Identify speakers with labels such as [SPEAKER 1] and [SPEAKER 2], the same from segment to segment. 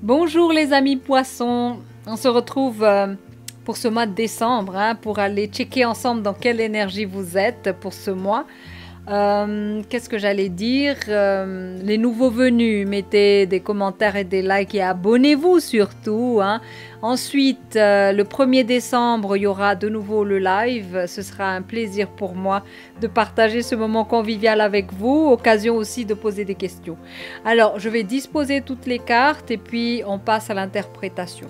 [SPEAKER 1] Bonjour les amis poissons, on se retrouve pour ce mois de décembre, pour aller checker ensemble dans quelle énergie vous êtes pour ce mois. Qu'est-ce que j'allais dire? Les nouveaux venus, mettez des commentaires et des likes et abonnez-vous surtout. Ensuite, le 1er décembre, il y aura de nouveau le live. Ce sera un plaisir pour moi de partager ce moment convivial avec vous. Occasion aussi de poser des questions. Alors, je vais disposer toutes les cartes et puis on passe à l'interprétation.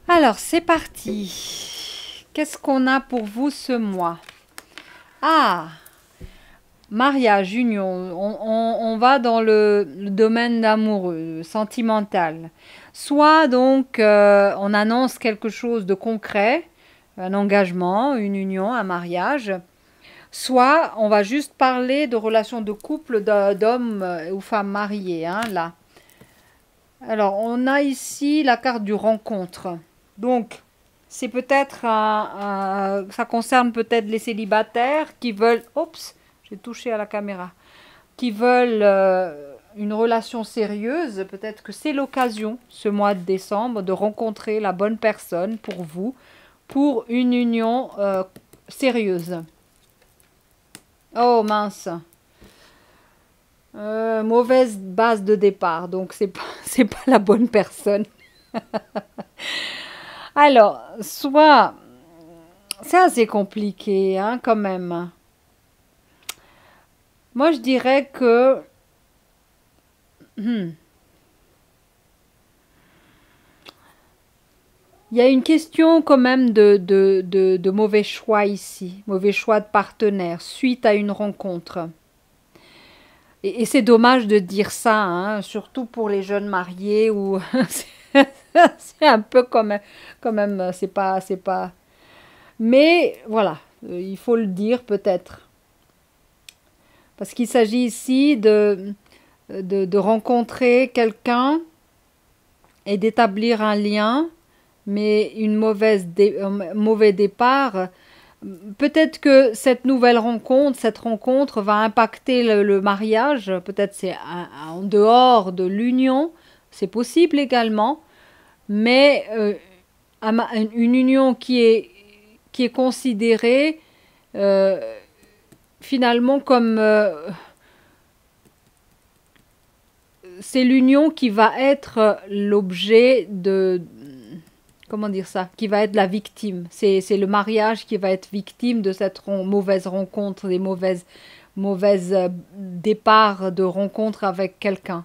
[SPEAKER 1] Alors, c'est parti. Qu'est-ce qu'on a pour vous ce mois? Ah, mariage, union. On va dans le domaine amoureux, sentimental. Soit donc on annonce quelque chose de concret, un engagement, une union, un mariage. Soit on va juste parler de relations de couple d'hommes ou femmes mariés, là. Alors, on a ici la carte du rencontre. Donc, c'est peut-être ça concerne peut-être les célibataires qui veulent, oups, j'ai touché à la caméra, qui veulent une relation sérieuse. Peut-être que c'est l'occasion, ce mois de décembre, de rencontrer la bonne personne pour vous, pour une union sérieuse. Oh mince, mauvaise base de départ, donc c'est pas la bonne personne. Alors, soit c'est assez compliqué, quand même. Moi, je dirais que il y a une question quand même de mauvais choix ici, mauvais choix de partenaire suite à une rencontre. Et c'est dommage de dire ça, surtout pour les jeunes mariés où c'est un peu quand même, c'est pas. Mais voilà, il faut le dire peut-être. Parce qu'il s'agit ici de rencontrer quelqu'un et d'établir un lien, mais un mauvais départ. Peut-être que cette nouvelle rencontre, cette rencontre va impacter le mariage. Peut-être c'est en dehors de l'union, c'est possible également. Mais une union qui est considérée finalement comme c'est l'union qui va être l'objet de, comment dire ça, qui va être la victime. C'est le mariage qui va être victime de cette mauvaise rencontre, des mauvaises départs de rencontre avec quelqu'un.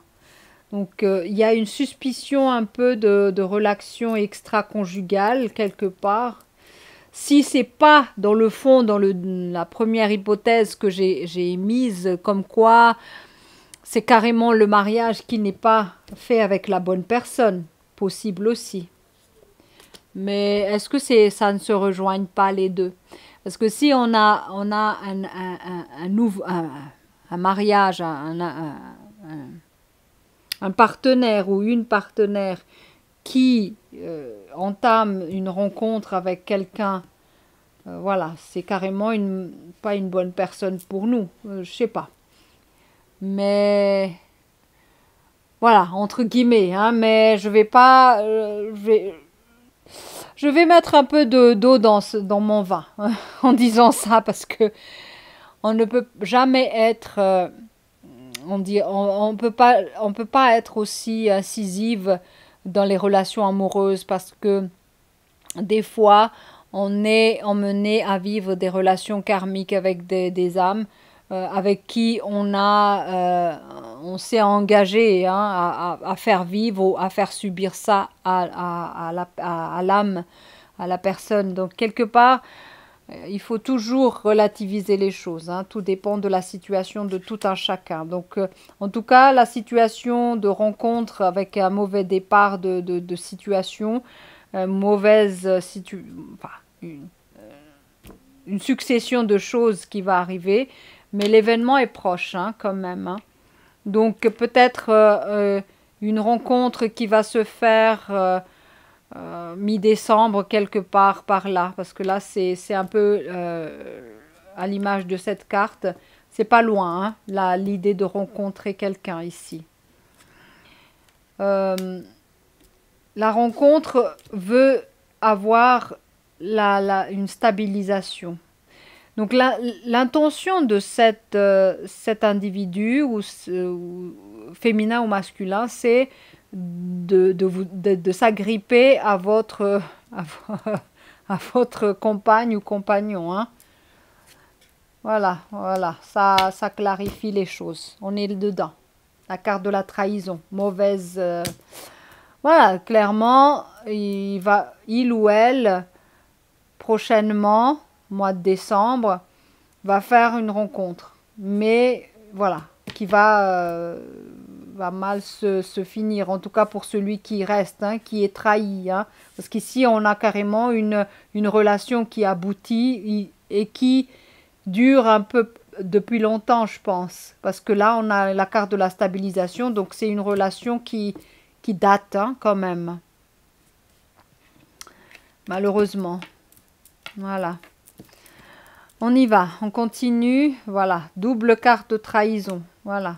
[SPEAKER 1] Donc il y a une suspicion un peu de relation extra-conjugale quelque part. Si c'est pas dans le fond, dans la première hypothèse que j'ai mise, comme quoi c'est carrément le mariage qui n'est pas fait avec la bonne personne, possible aussi. Mais est-ce que ça ne se rejoigne pas les deux? Parce que si on a un mariage, un partenaire ou une partenaire qui entame une rencontre avec quelqu'un, voilà, c'est carrément pas une bonne personne pour nous. Je sais pas. Mais voilà, entre guillemets, mais je vais pas, je vais mettre un peu d'eau dans mon vin en disant ça parce que on ne peut jamais être, on peut pas être aussi incisive dans les relations amoureuses parce que des fois on est emmené à vivre des relations karmiques avec des âmes avec qui on s'est engagé hein, à faire vivre ou à faire subir ça à l'âme, à la personne. Donc quelque part, il faut toujours relativiser les choses. Hein. Tout dépend de la situation de tout un chacun. Donc en tout cas, la situation de rencontre avec un mauvais départ de situation, mauvaise enfin, une succession de choses qui va arriver, mais l'événement est proche hein, quand même. Hein. Donc peut-être une rencontre qui va se faire mi-décembre quelque part par là, parce que là c'est un peu à l'image de cette carte, c'est pas loin hein, l'idée de rencontrer quelqu'un ici. La rencontre veut avoir une stabilisation. Donc l'intention de cet individu, ou féminin ou masculin, c'est de s'agripper à à votre compagne ou compagnon. Hein. Voilà, voilà, ça clarifie les choses. On est dedans. La carte de la trahison, mauvaise. Voilà, clairement, il ou elle, prochainement, mois de décembre, va faire une rencontre. Mais voilà, qui va mal se finir, en tout cas pour celui qui reste, hein, qui est trahi. Hein, parce qu'ici, on a carrément une relation qui aboutit et qui dure un peu depuis longtemps, je pense. Parce que là, on a la carte de la stabilisation, donc c'est une relation qui date hein, quand même. Malheureusement. Voilà. On y va, on continue. Voilà, double carte de trahison. Voilà.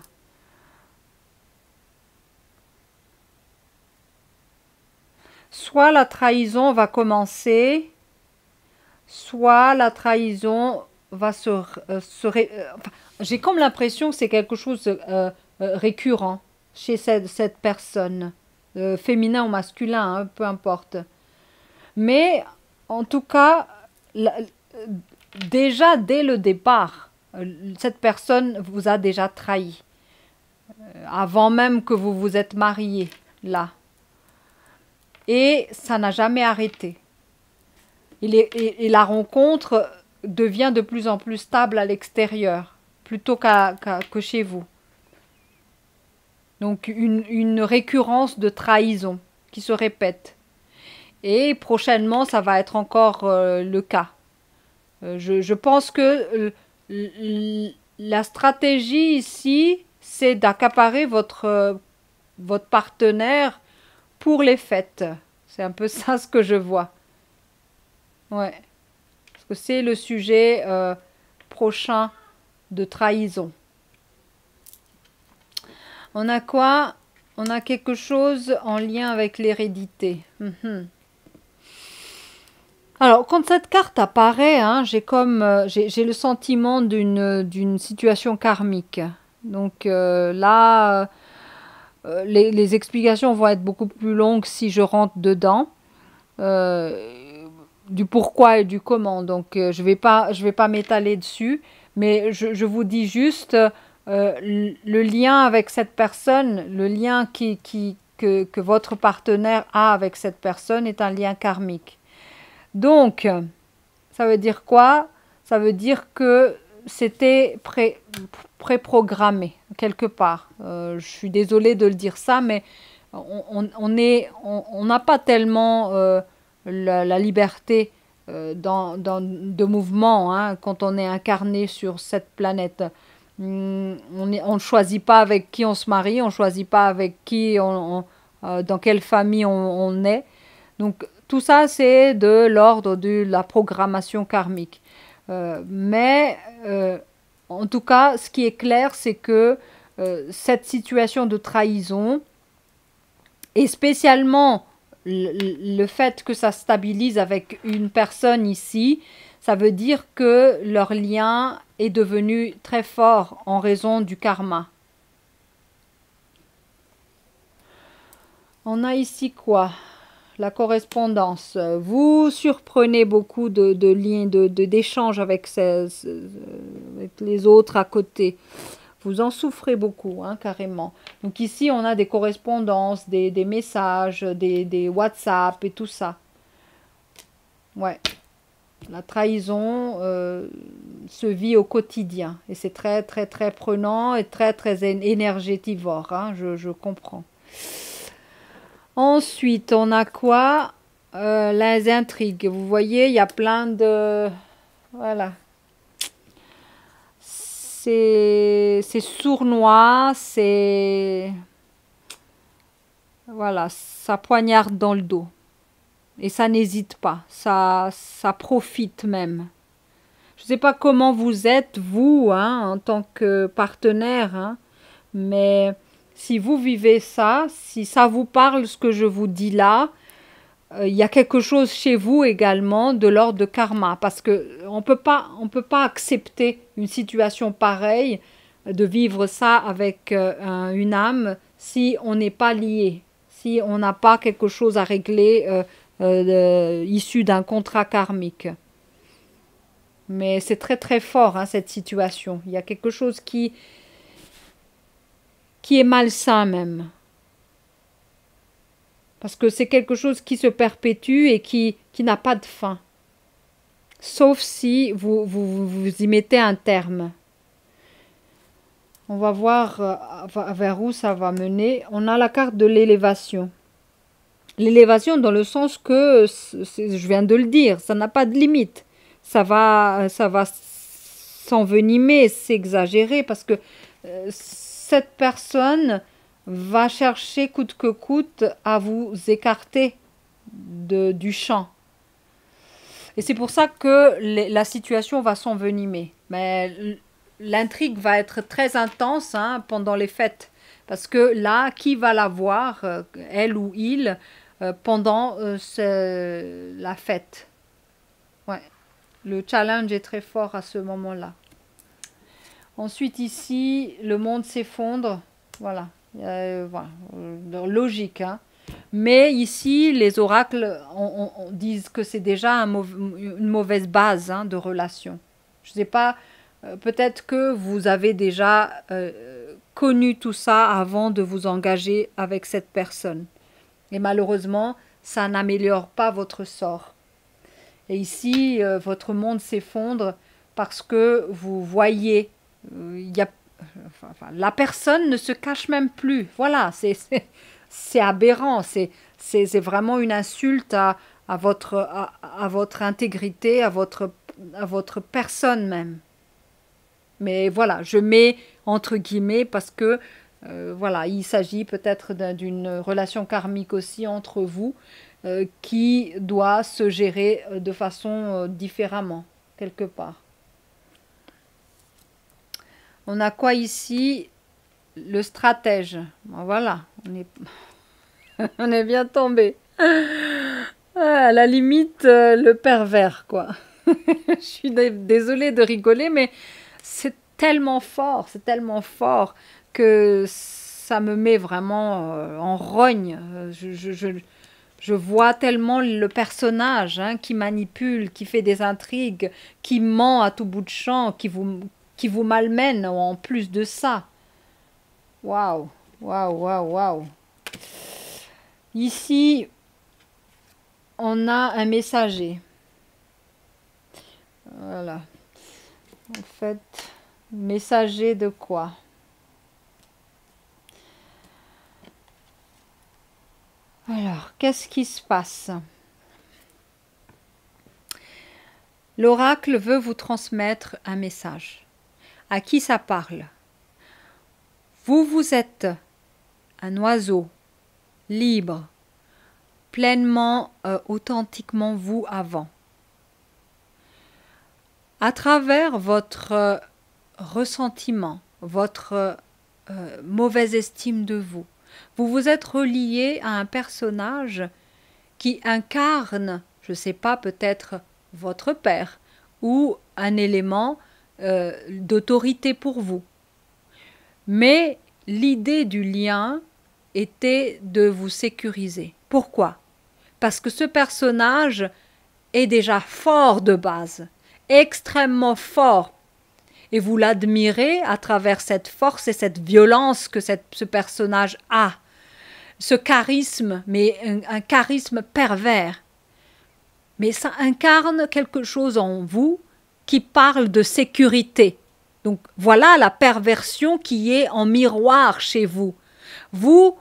[SPEAKER 1] Soit la trahison va commencer, soit la trahison va enfin, j'ai comme l'impression que c'est quelque chose de récurrent chez cette personne, féminin ou masculin, hein, peu importe. Mais en tout cas, déjà dès le départ, cette personne vous a déjà trahi, avant même que vous vous êtes mariés, là. Et ça n'a jamais arrêté. Et la rencontre devient de plus en plus stable à l'extérieur, plutôt que chez vous. Donc une récurrence de trahison qui se répète. Et prochainement, ça va être encore le cas. Je pense que la stratégie ici, c'est d'accaparer votre partenaire pour les fêtes. C'est un peu ça ce que je vois. Ouais. Parce que c'est le sujet prochain de trahison. On a quoi? On a quelque chose en lien avec l'hérédité. Alors, quand cette carte apparaît, hein, j'ai le sentiment d'une situation karmique. Donc là, les explications vont être beaucoup plus longues si je rentre dedans, du pourquoi et du comment. Donc je vais pas m'étaler dessus, mais je vous dis juste le lien avec cette personne, le lien que votre partenaire a avec cette personne est un lien karmique. Donc, ça veut dire quoi? Ça veut dire que c'était préprogrammé, quelque part. Je suis désolée de le dire ça, mais on n'a pas tellement la liberté de mouvement hein, quand on est incarné sur cette planète. On ne choisit pas avec qui on se marie, on ne choisit pas avec qui dans quelle famille on est. Donc, tout ça, c'est de l'ordre de la programmation karmique. Mais, en tout cas, ce qui est clair, c'est que cette situation de trahison, et spécialement le fait que ça stabilise avec une personne ici, ça veut dire que leur lien est devenu très fort en raison du karma. On a ici quoi? La correspondance. Vous surprenez beaucoup de liens, d'échanges avec les autres à côté. Vous en souffrez beaucoup, hein, carrément. Donc ici, on a des correspondances, des messages, des WhatsApp et tout ça. Ouais. La trahison se vit au quotidien. Et c'est très, très, très prenant et très, très énergétivore. Hein, je comprends. Ensuite, on a quoi? Les intrigues. Vous voyez, il y a plein de... Voilà. C'est sournois, c'est... Voilà, ça poignarde dans le dos. Et ça n'hésite pas, ça profite même. Je ne sais pas comment vous êtes, vous, hein, en tant que partenaire, hein, mais si vous vivez ça, si ça vous parle, ce que je vous dis là, il y a quelque chose chez vous également de l'ordre de karma, parce que on peut pas accepter une situation pareille, de vivre ça avec une âme, si on n'est pas lié, si on n'a pas quelque chose à régler issu d'un contrat karmique. Mais c'est très très fort, hein, cette situation. Il y a quelque chose qui est malsain même. Parce que c'est quelque chose qui se perpétue et qui n'a pas de fin. Sauf si vous y mettez un terme. On va voir vers où ça va mener. On a la carte de l'élévation. L'élévation dans le sens que, je viens de le dire, ça n'a pas de limite. Ça va s'envenimer, s'exagérer, parce que cette personne va chercher coûte que coûte à vous écarter du champ. Et c'est pour ça que la situation va s'envenimer. Mais l'intrigue va être très intense, hein, pendant les fêtes. Parce que là, qui va la voir, elle ou il, pendant la fête? Ouais. Le challenge est très fort à ce moment-là. Ensuite, ici, le monde s'effondre. Voilà. Voilà. Logique, hein. Mais ici, les oracles disent que c'est déjà une mauvaise base, hein, de relation. Je ne sais pas, peut-être que vous avez déjà connu tout ça avant de vous engager avec cette personne. Et malheureusement, ça n'améliore pas votre sort. Et ici, votre monde s'effondre parce que vous voyez, la personne ne se cache même plus. Voilà, c'est aberrant, c'est vraiment une insulte à votre intégrité, à votre personne même. Mais voilà, je mets entre guillemets parce que voilà, il s'agit peut-être d'une relation karmique aussi entre vous qui doit se gérer de façon différemment, quelque part. On a quoi ici? Le stratège. Voilà, on est bien tombé. À la limite, le pervers, quoi. Je suis désolée de rigoler, mais c'est tellement fort que ça me met vraiment en rogne. Je vois tellement le personnage, hein, qui manipule, qui fait des intrigues, qui ment à tout bout de champ, qui vous malmène en plus de ça. Waouh, waouh, waouh, waouh. Ici, on a un messager. Voilà. En fait, messager de quoi? Alors, qu'est-ce qui se passe? L'oracle veut vous transmettre un message. À qui ça parle? Vous êtes un oiseau libre, pleinement, authentiquement vous avant. À travers votre ressentiment, votre mauvaise estime de vous, vous vous êtes relié à un personnage qui incarne, je ne sais pas, peut-être votre père ou un élément d'autorité pour vous. Mais l'idée du lien était de vous sécuriser. Pourquoi? Parce que ce personnage est déjà fort de base, extrêmement fort. et vous l'admirez à travers cette force et cette violence que ce personnage a. Ce charisme, mais un charisme pervers. Mais ça incarne quelque chose en vous qui parle de sécurité. Donc voilà la perversion qui est en miroir chez vous. Vous,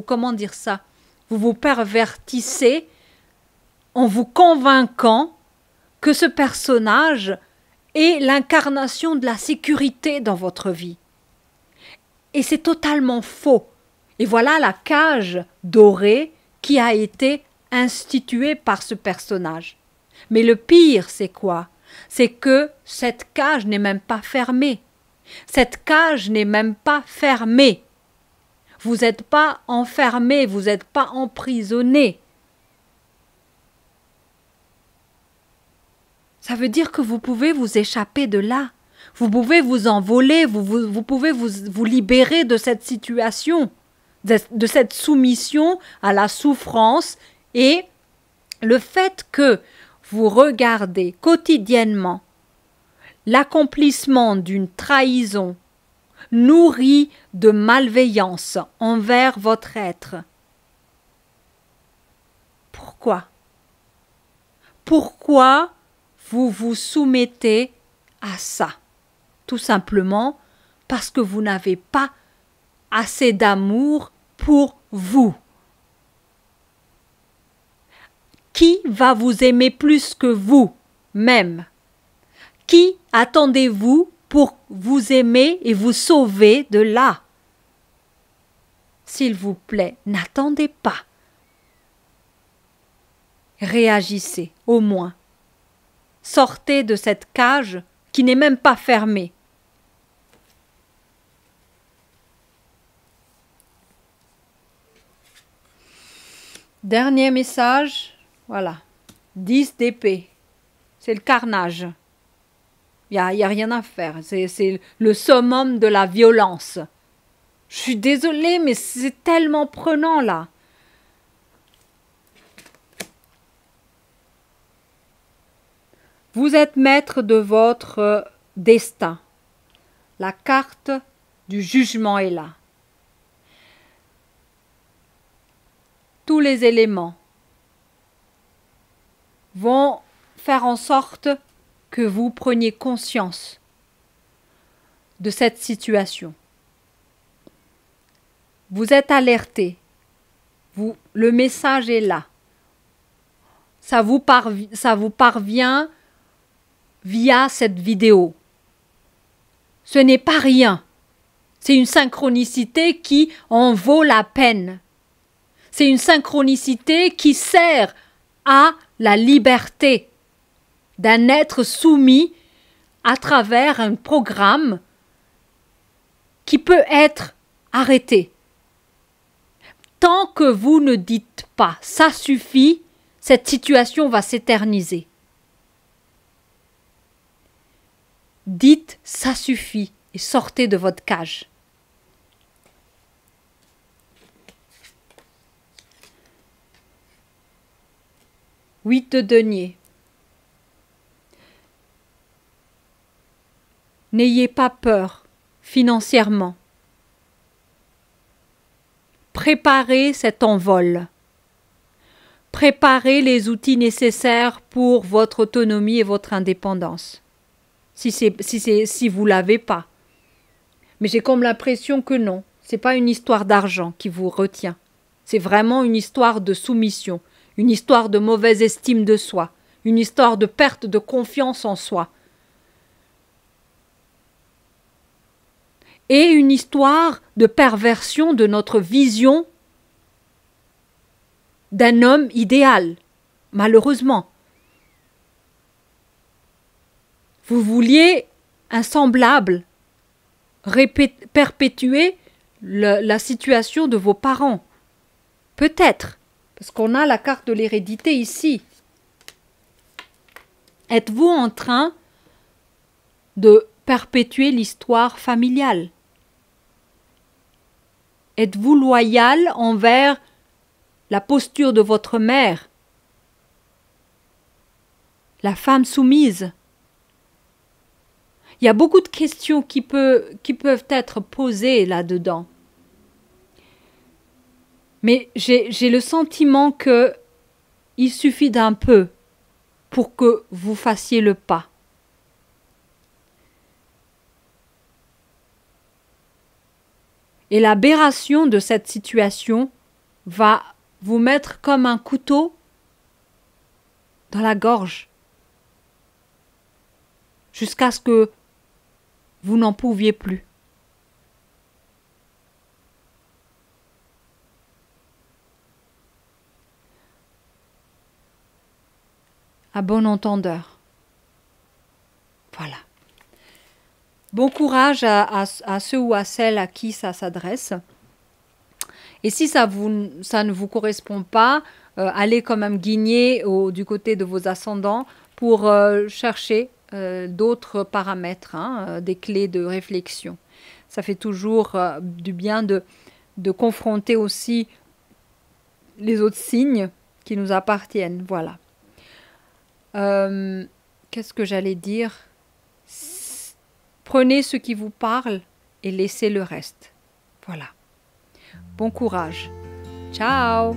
[SPEAKER 1] comment dire ça? Vous vous pervertissez en vous convainquant que ce personnage est l'incarnation de la sécurité dans votre vie. Et c'est totalement faux. Et voilà la cage dorée qui a été instituée par ce personnage. Mais le pire, c'est quoi? C'est que cette cage n'est même pas fermée. Cette cage n'est même pas fermée. Vous n'êtes pas enfermé, vous n'êtes pas emprisonné. Ça veut dire que vous pouvez vous échapper de là. Vous pouvez vous envoler, vous pouvez vous libérer de cette situation, de cette soumission à la souffrance. Et le fait que vous regardez quotidiennement l'accomplissement d'une trahison nourrie de malveillance envers votre être. Pourquoi? Pourquoi vous vous soumettez à ça? Tout simplement parce que vous n'avez pas assez d'amour pour vous. Qui va vous aimer plus que vous-même? Qui attendez-vous pour vous aimer et vous sauver de là? S'il vous plaît, n'attendez pas. Réagissez, au moins. Sortez de cette cage qui n'est même pas fermée. Dernier message, voilà. 10 d'épée. C'est le carnage. Il y a rien à faire. C'est le summum de la violence. Je suis désolée, mais c'est tellement prenant là. Vous êtes maître de votre destin. La carte du jugement est là. Tous les éléments vont faire en sorte que vous preniez conscience de cette situation. Vous êtes alerté. Le message est là. Ça vous parvient via cette vidéo. Ce n'est pas rien. C'est une synchronicité qui en vaut la peine. C'est une synchronicité qui sert à la liberté d'un être soumis à travers un programme qui peut être arrêté. Tant que vous ne dites pas « ça suffit », cette situation va s'éterniser. Dites « ça suffit » et sortez de votre cage. Huit de denier. N'ayez pas peur financièrement. Préparez cet envol. Préparez les outils nécessaires pour votre autonomie et votre indépendance. Si vous l'avez pas. Mais j'ai comme l'impression que non. C'est pas une histoire d'argent qui vous retient. C'est vraiment une histoire de soumission, une histoire de mauvaise estime de soi, une histoire de perte de confiance en soi. Et une histoire de perversion de notre vision d'un homme idéal, malheureusement. Vous vouliez un semblable, perpétuer la situation de vos parents. Peut-être, parce qu'on a la carte de l'hérédité ici. Êtes-vous en train de perpétuer l'histoire familiale? Êtes-vous loyal envers la posture de votre mère, la femme soumise? Il y a beaucoup de questions qui peuvent être posées là-dedans. Mais j'ai le sentiment que il suffit d'un peu pour que vous fassiez le pas. Et l'aberration de cette situation va vous mettre comme un couteau dans la gorge jusqu'à ce que vous n'en pouviez plus. À bon entendeur. Voilà. Bon courage à ceux ou à celles à qui ça s'adresse. Et si ça ne vous correspond pas, allez quand même guigner du côté de vos ascendants pour chercher d'autres paramètres, des clés de réflexion. Ça fait toujours du bien de confronter aussi les autres signes qui nous appartiennent. Voilà. Qu'est-ce que j'allais dire? Prenez ce qui vous parle et laissez le reste. Voilà. Bon courage. Ciao!